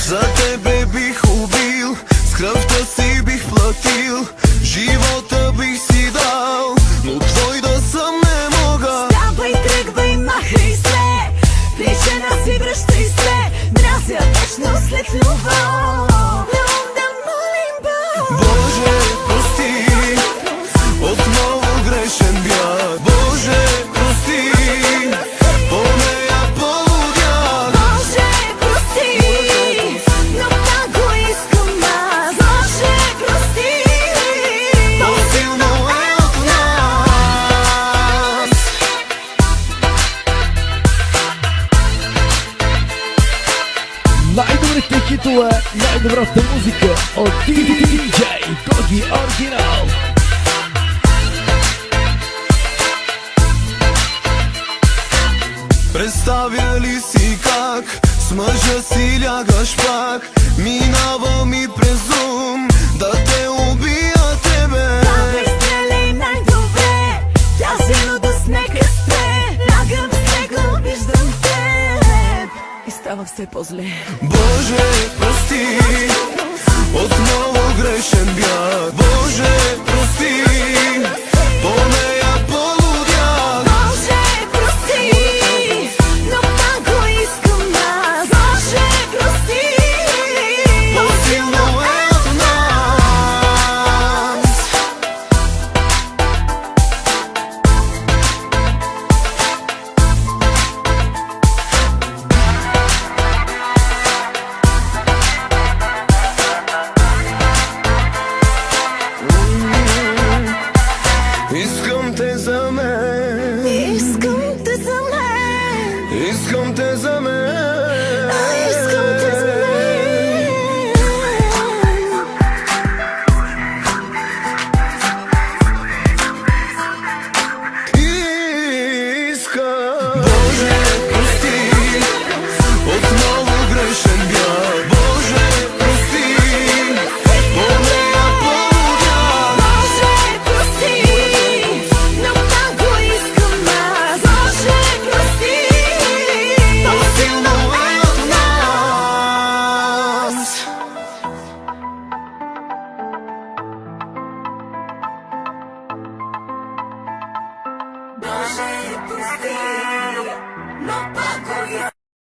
За тебе бих убил, с кръвта си бих платил, живота бих си дал, но твой да съм не мога. Ставай, тръгвай, махай се, причина си връщай се, мразя вечно след любов. Да молим Бог. Боже, прости, отново грешен бях. Боже, прости, по нея полудях. Боже, прости, но много искам аз. Боже, прости, По-силно е от нас. Най-добрите хитове, най-добрата музика от DJ Гоги Оригинал. Представя ли си как с мъжа си лягаш пак? Минава ми през ум да те убия тебе. Давай, стреляй най-добре, тази лудост нека спре. Лягам с него, виждам теб и става все по-зле. Боже, прости, отново грешен бях. Боже, прости, по нея полудях. Боже, прости, но много искам аз. Боже, прости, По-силно е от нас. Искам те за мен. искам те за мен. Искам те за мен. Искам те за мен. Искам. Боже, прости, отново грешен бях. Боже, прости, по нея полудях. Боже, прости, но много искам аз. Боже, прости, По-силно е от нас. Боже, прости, но